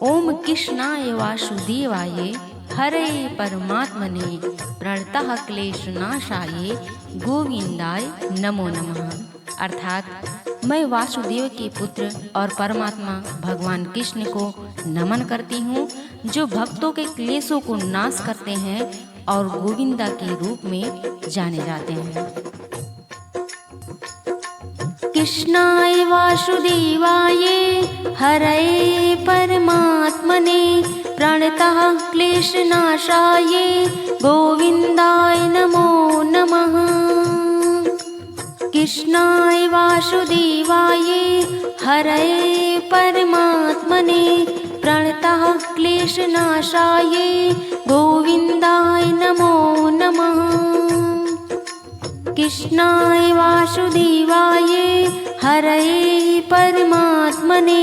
ओम कृष्णाय वासुदेवाय हरे परमात्मने प्रणतः क्लेशनाशाय गोविंदाय नमो नमः। अर्थात मैं वासुदेव के पुत्र और परमात्मा भगवान कृष्ण को नमन करती हूँ, जो भक्तों के क्लेशों को नाश करते हैं और गोविंदा के रूप में जाने जाते हैं। कृष्णाय वासुदेवाय हरे परमात्मने प्रणतः क्लेशनाशाय गोविंदाय नमो नमः। कृष्णाय वासुदेवाय हरे परमात्मने प्रणतः क्लेशनाशाय गोविंदाय नमो नमः। कृष्णाय वासुदेवाय हरे परमात्मने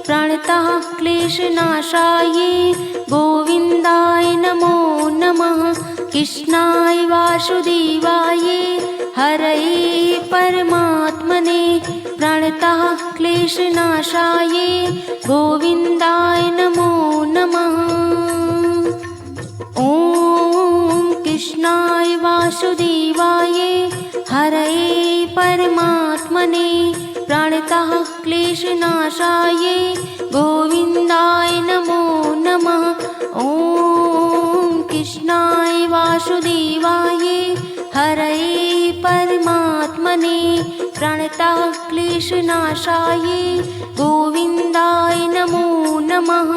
प्रणतः क्लेशनाशाय गोविंदाय नमो नमः। कृष्णाय वासुदेवाय हरे परमात्मने प्रणतः क्लेशनाशाय गोविंदाय नमो नमः। ओम कृष्णाय वासुदेवाय हरे परमात्मने प्रणतः क्लेशनाशाय गोविंदाय नमो नमः। ओम कृष्णाय वासुदेवाय हरे परमात्मने प्रणतः क्लेशनाशाय गोविंदाय नमो नमः।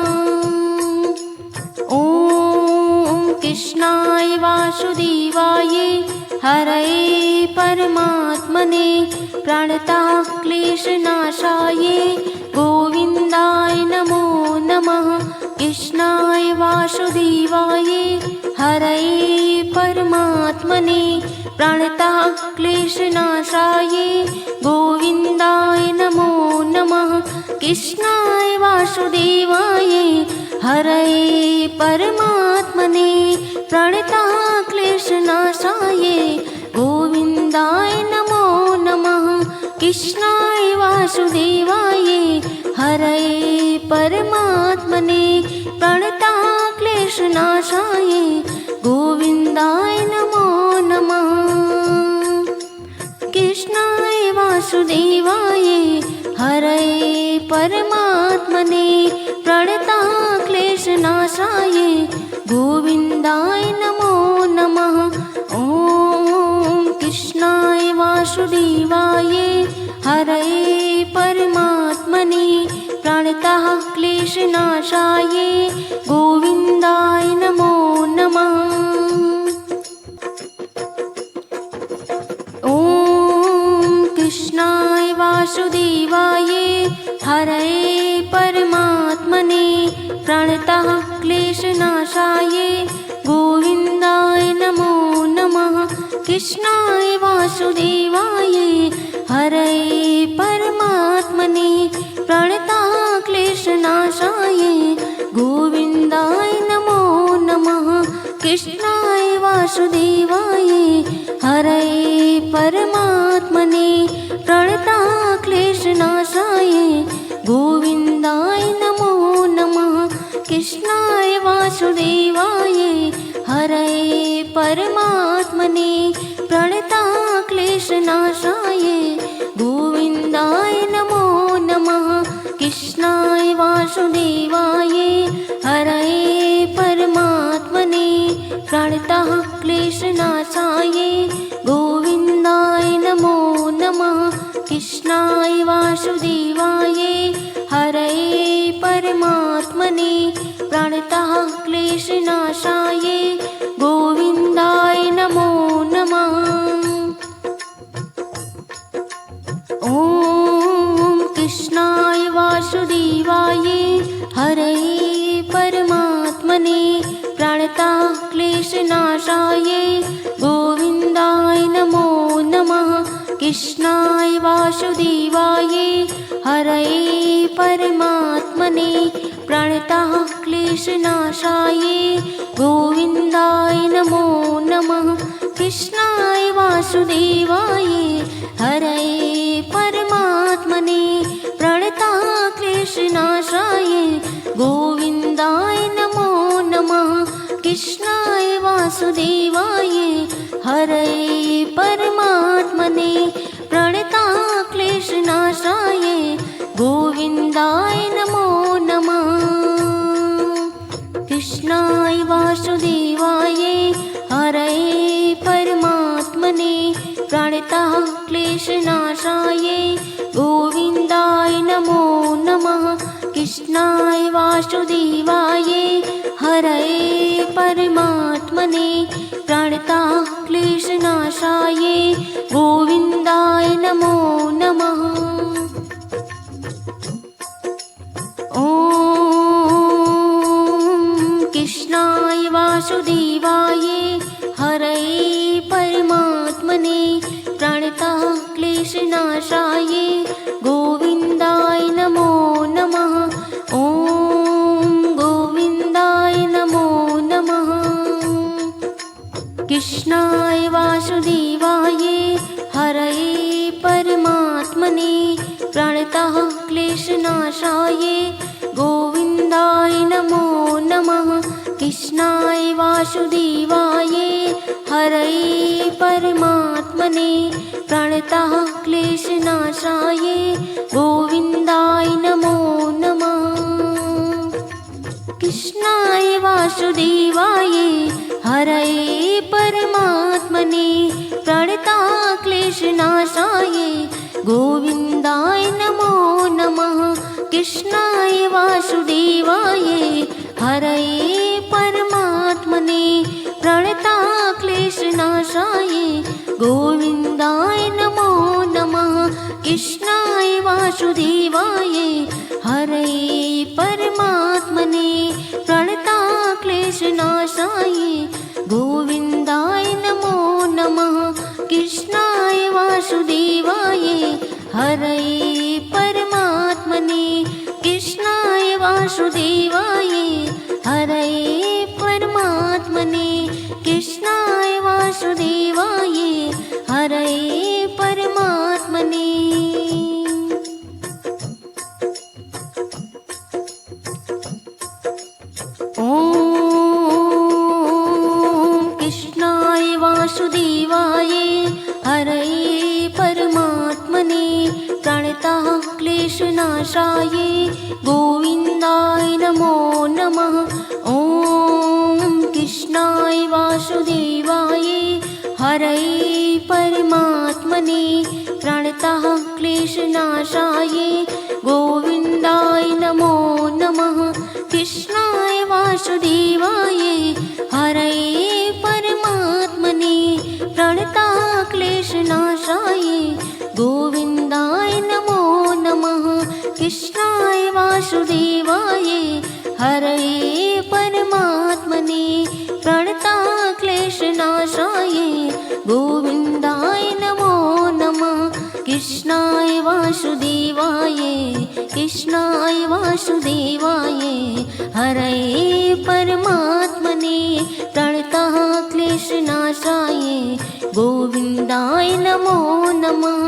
ओम कृष्णाय वासुदेवाय हरे परमात्मने प्रणतः क्लेशनाशाय गोविंदाय नमो नमः। कृष्णाय वासुदेवाय हरे परमात्मने प्रणतः क्लेशनाशाय गोविंदाय नमो नमः। कृष्णाय वासुदेवाय हरे परमात्मने प्रणतः क्लेशनाशाय गोविंदाय नमो नमः। कृष्णाय वासुदेवाय हरे परमात्मने प्रणतः क्लेशनाशाय गोविंदाय नमो नमः। कृष्णाय वासुदेवाय हरे परमात्मने प्रणतः क्लेशनाशाय गोविंदाय नमो नमः। ओम कृष्णाय वासुदेवाय हरे परमात्मने प्रणतः क्लेशनाशाय गोविंदाय नमो नमः। ओम कृष्णाय वासुदेवाय हरे परमात्मने प्रणतः क्लेशनाशाय गोविंदाय नमो नमः। कृष्णाय वासुदेवाय हरे परमात्मने प्रणतः क्लेशनाशाय गोविंदाय नमो नमः। कृष्णाय वासुदेवाय हरे परमात्मने प्रणतः क्लेशनाशाय गोविंदाय नमो नमः। कृष्णाय वासुदेवाय हरे परमात्मने प्रणतः क्लेशनाशाय गोविंदाय नमो नमः। कृष्णाय वासुदेवाय हरे परमात्मने प्रणतः क्लेशनाशाय गोविंदाय नमो नमः। कृष्णाय वासुदेवाय हरे परमात्मने प्रणतः क्लेशनाशाय गोविंदाय नमो नमः। ओम कृष्णाय वासुदेवाय हरे परमात्मने प्रणतः क्लेशनाशाय गोविंदाय नमो नमः। कृष्णाय वासुदेवाय हरे परमात्मने प्रणतः क्लेशनाशाय गोविंदाय नमो नमः। कृष्णाय वासुदेवाय हरे परमात्मने प्रणतः क्लेशनाशाय गोविंदाय परमात्मने प्रणतः क्लेशनाशाय गोविन्दाय नमो नमः। कृष्णाय वासुदेवाय हरये परमात्मने प्रणतः क्लेशनाशाय गोविन्दाय नमो नमः। कृष्णाय वासुदेवाय हरये परमात्मने प्रणतः क्लेशनाशाय गोविन्दाय नमो नमः। ॐ कृष्णाय वासुदेवाय हरये परमात्मने प्रणतः क्लेशनाशाय गोविन्दाय नमो नमः। ॐ गोविन्दाय नमो नमः। कृष्णाय वासुदेवाय हरये परमात्मने प्रणतः क्लेशनाशाय गोविन्दाय नमो नमः। कृष्णाय वासुदेवाय हरये परमात्मने प्रणतः क्लेशनाशाय गोविन्दाय नमो नमः। कृष्णाय वासुदेवाय हरये परमात्मने प्रणतः क्लेशनाशाय गोविन्दाय नमो नमः। कृष्णाय वासुदेवाय हरये परमात्मने प्रणतः क्लेशनाशाय गोविन्दाय नमो नमः। कृष्णाय वासुदेवाय हरये परमात्मने प्रणतः क्लेशनाशाय गोविन्दाय नमो नमः। कृष्णाय वासुदेवाय हरये परमात्मने कृष्णाय वासुदेवाय हरये परमात्मने कृष्णाय वासुदेवाय हरये परमात्मने। ॐ कृष्णाय वासुदेवाय हरये परमात्मने प्रणतः क्लेशनाशाय गोविन्दाय नमो नमः। ॐ कृष्णाय वासुदेवाय हरये परमात्मने प्रणतः क्लेशनाशाय गोविन्दाय नमो नमः। कृष्णाय वासुदेवाय हरये परमात्मने प्रणतः क्लेशनाशाय गोविन्दाय नमो नमः। कृष्णाय वासुदेवाय हरये परमात्मने प्रणतः क्लेशनाशाय गोविन्दाय नमो नमः। कृष्णाय वासुदेवाय हरये परमात्मने प्रणतः क्लेशनाशाय गोविन्दाय नमो नमः।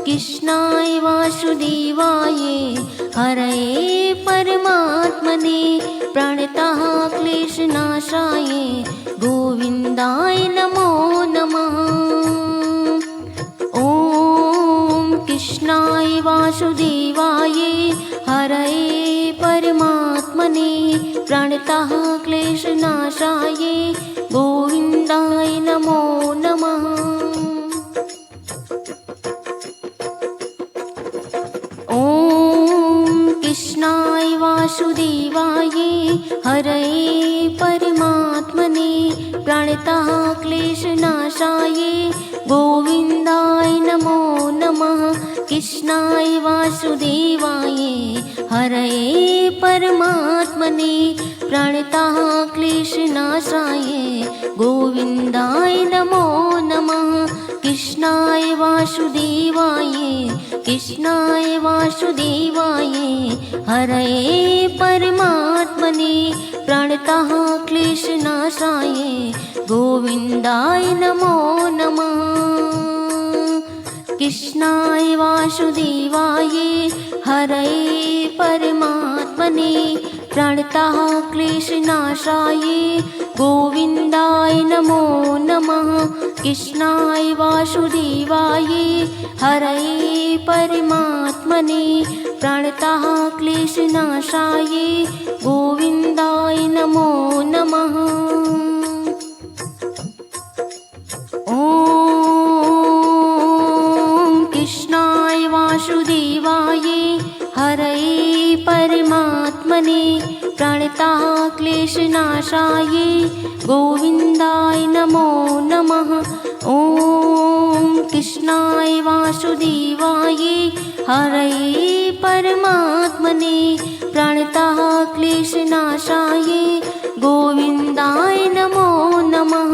कृष्णाय वासुदेवाय हरये परमात्मने प्रणतः क्लेशनाशाय गोविन्दाय नमो नमः। ॐ कृष्णाय वासुदेवाय हरये परमात्मने प्रणतः क्लेशनाशाय गोविन्दाय नमो नमः। ॐ कृष्णाय वासुदेवाय हरये परमात्मने प्रणतः क्लेशनाशाय गोविन्दाय नमो नमः। कृष्णाय वासुदेवाय हरये परमात्मने प्रणतः क्लेशनाशाय गोविन्दाय नमो नमः। कृष्णाय वासुदेवाय हरये परमात्मने प्रणतः क्लेशनाशाय गोविन्दाय नमो नमः। कृष्णाय वासुदेवाय हरये परमात्मने प्रणतः क्लेशनाशाय गोविन्दाय नमो नमः। कृष्णाय वासुदेवाय हरये परमात्मने प्रणतः क्लेशनाशाय गोविन्दाय नमो नमः। ॐ कृष्णाय वासुदेवाय हरये परमात्मने प्रणतः क्लेशनाशाय गोविन्दाय नमो नमः। ॐ कृष्णाय वासुदेवाय हरये परमात्मने प्रणतः क्लेशनाशाय गोविन्दाय नमो नमः।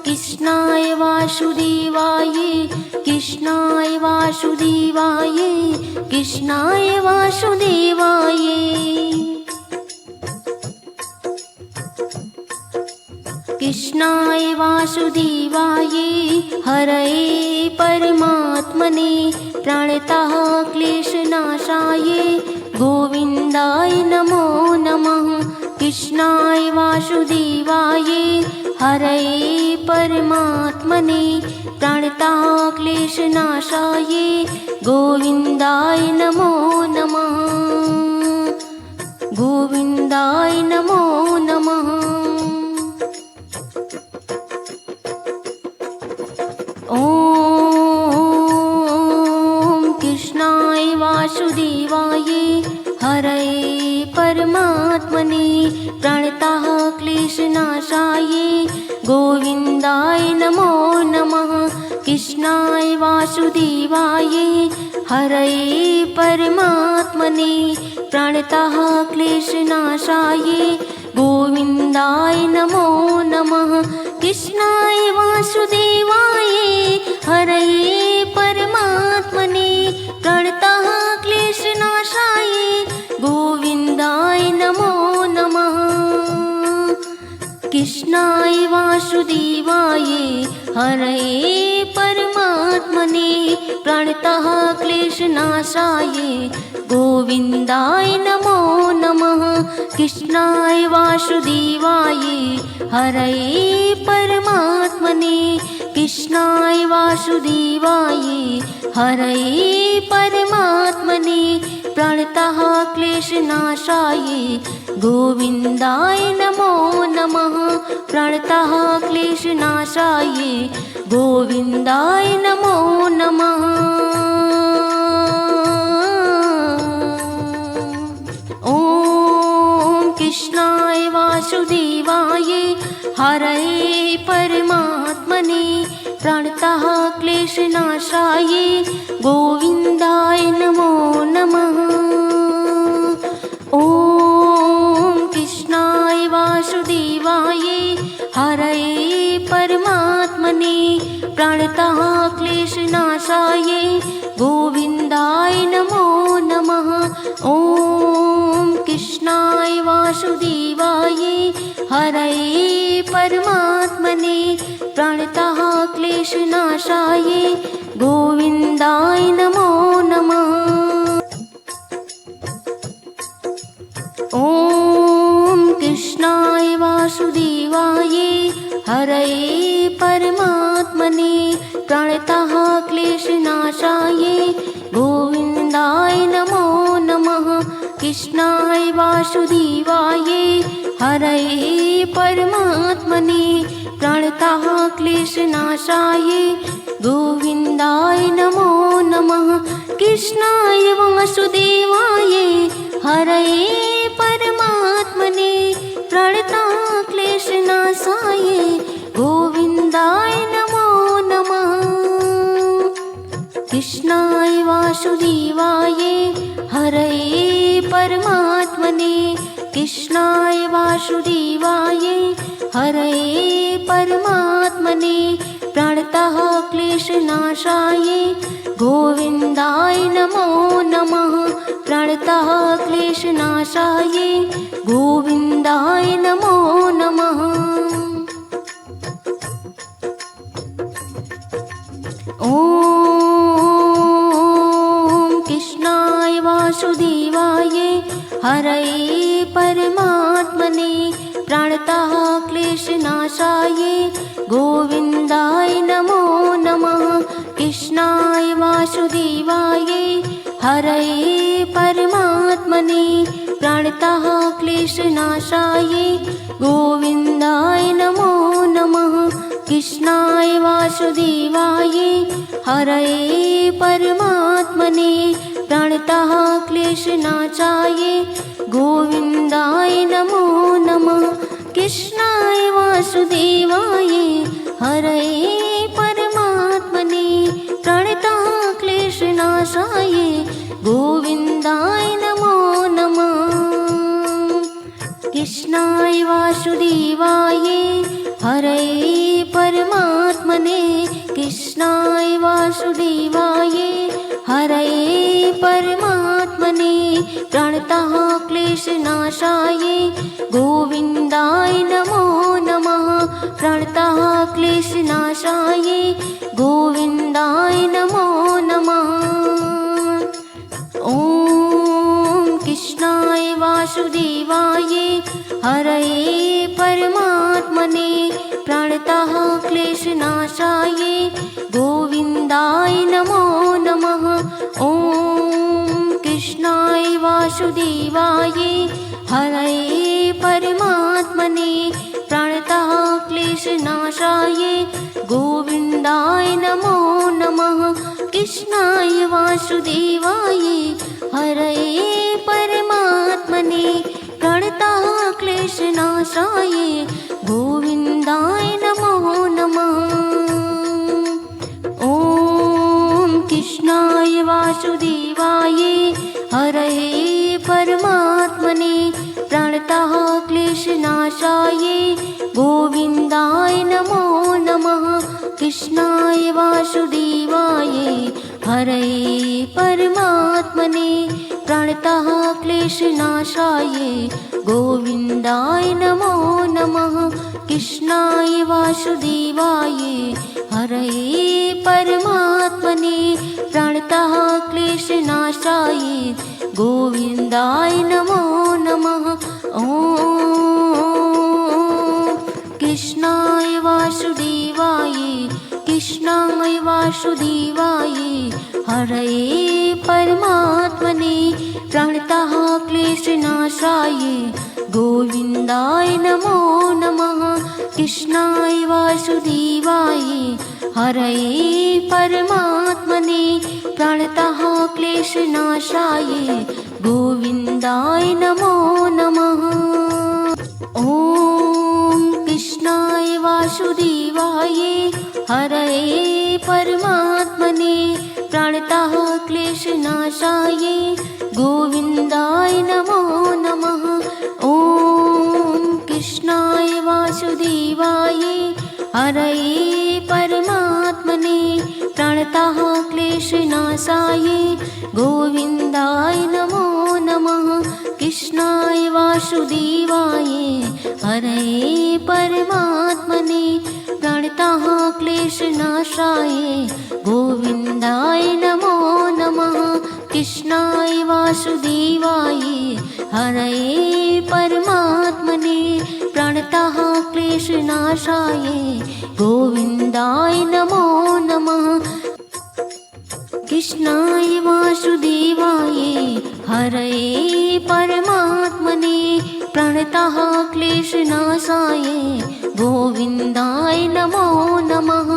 कृष्णाय वासुदेवाय कृष्णाय वासुदेवाय कृष्णाय वासुदेवाय। कृष्णाय वासुदेवाय हरये परमात्मने प्रणतः क्लेशनाशाय गोविन्दाय नमो नमः। कृष्णाय वासुदेवाय हरये परमात्मने प्रणतः क्लेशनाशाय गोविन्दाय नमो नमः। गोविन्दाय नमो नमः। ॐ कृष्णाय वासुदेवाय हरये परमात्मने प्रणतः क्लेशनाशाय गोविन्दाय नमो नमः। कृष्णाय वासुदेवाय हरये परमात्मने प्रणतः क्लेशनाशाय गोविन्दाय नमो नमः। कृष्णाय वासुदेवाय हरये परमात्मने प्रणतः क्लेशनाशाय गोविन्दाय नमो नमः। कृष्णाय वासुदेवाय हरये परमात्मने प्रणतः क्लेशनाशाय गोविन्दाय नमो नमः। कृष्णाय वासुदेवाय हरये परमात्मने कृष्णाय वासुदेवाय हरये परमात्मने प्रणतः क्लेशनाशाय गोविन्दाय नमो नमः। प्रणतः क्लेशनाशाय गोविन्दाय नमो नमः। ॐ कृष्णाय वासुदेवाय हरये परमात्मने प्रणतः क्लेशनाशाय गोविन्दाय नमो नमः। ॐ कृष्णाय वासुदेवाय हरये परमात्मने प्रणतः क्लेशनाशाय गोविन्दाय नमो नमः। ॐ कृष्णाय वासुदेवाय हरये परमात्मने प्रणतः क्लेशनाशाय गोविन्दाय नमो नमः। ॐ कृष्णाय वासुदेवाय हरये परमात्मने प्रणतः क्लेशनाशाय गोविन्दाय नमो नमः। कृष्णाय वासुदेवाय हरये परमात्मने प्रणतः क्लेशनाशाय गोविन्दाय नमो नमः। कृष्णाय वासुदेवाय हरये परमात्मने प्रणतः क्लेशनाशाय गोविन्दाय नमो नमः। कृष्णाय वासुदेवाय हरये परमात्मने कृष्णाय वासुदेवाय हरये परमात्मने प्रणतः क्लेशनाशाय गोविन्दाय नमो नमः। प्रणतः क्लेशनाशाय गोविन्दाय नमो नमः। ॐ कृष्णाय वासुदेवाय हरये परमा क्लेशनाशाये गोविन्दाय नमो नमः। कृष्णाय वासुदेवाय हरये परमात्मने प्रणतः क्लेशनाशाये गोविन्दाय नमो नमः। कृष्णाय वासुदेवाय हरये परमात्मने प्रणतः क्लेशनाशाये गोविन्दाय नमो नमः। कृष्णाय वासुदेवाय हरये परमात्मने प्रणतः क्लेशनाशाये गोविन्दाय नमो नमः। कृष्णाय वासुदेवाय हरये परमात्मने कृष्णाय वासुदेवाय हरये परमात्मने प्रणतः क्लेशनाशाये गोविन्दाय नमो नमः। प्रणतः क्लेशनाशाये गोविन्दाय नमो नमः। ॐ कृष्णाय वासुदेवाय हरये परमात्मने प्रणतः क्लेशनाशाये गोविन्दाय नमो नमः। ॐ कृष्णाय वासुदेवाय हरये परमात्मने प्रणतः क्लेशनाशाये गोविन्दाय नमो नमः। कृष्णाय वासुदेवाय हरये परमात्मने प्रणतः क्लेशनाशाये गोविन्दाय नमो नमः। ॐ कृष्णाय वासुदेवाय हरये परमात्मने प्रणतः क्लेशनाशाये गोविन्दाय नमो नमः। कृष्णाय वासुदेवाय हरये परमात्मने प्रणतः क्लेशनाशाये गोविन्दाय नमो नमः। कृष्णाय वासुदेवाय हरये परमात्मने प्रणतः क्लेशनाशाये गोविन्दाय नमो नमः। ॐ कृष्णाय वासुदेवाय कृष्णाय वासुदेवाय हरये परमात्मने प्रणतः क्लेशनाशाये गोविन्दाय नमो नमः। कृष्णाय वासुदेवाय हरये परमात्मने प्रणतः क्लेशनाशाये गोविन्दाय नमो नमः। ॐ कृष्णाय वासुदेवाय हरये परमात्मने प्रणतः क्लेशनाशाये गोविन्दाय नमो नमः। ॐ कृष्णाय वासुदेवाय हरये परमात्मने प्रणतः क्लेशनाशाये गोविन्दाय नमो नमः। कृष्णाय वासुदेवाय हरये परमात्मने प्रणतः क्लेशनाशाये गोविन्दाय नमो नमः। कृष्णाय वासुदेवाय हरये परमात्मने प्रणतः क्लेशनाशाये गोविन्दाय नमो नमः। कृष्णाय वासुदेवाय हरये परमात्मने प्रणतः क्लेशनाशाये गोविन्दाय नमो नमः।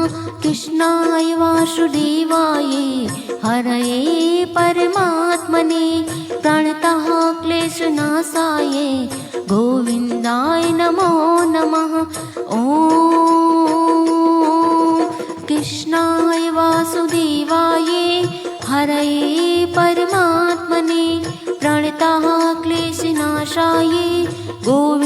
कृष्णाय वासुदेवाय हरये परमात्मने प्रणतः क्लेशनाशाये गोविन्दाय नमो नमः। ॐ कृष्णाय वासुदेवाय हरये परमात्मने प्रणतः क्लेशनाशाये गोविन्दाय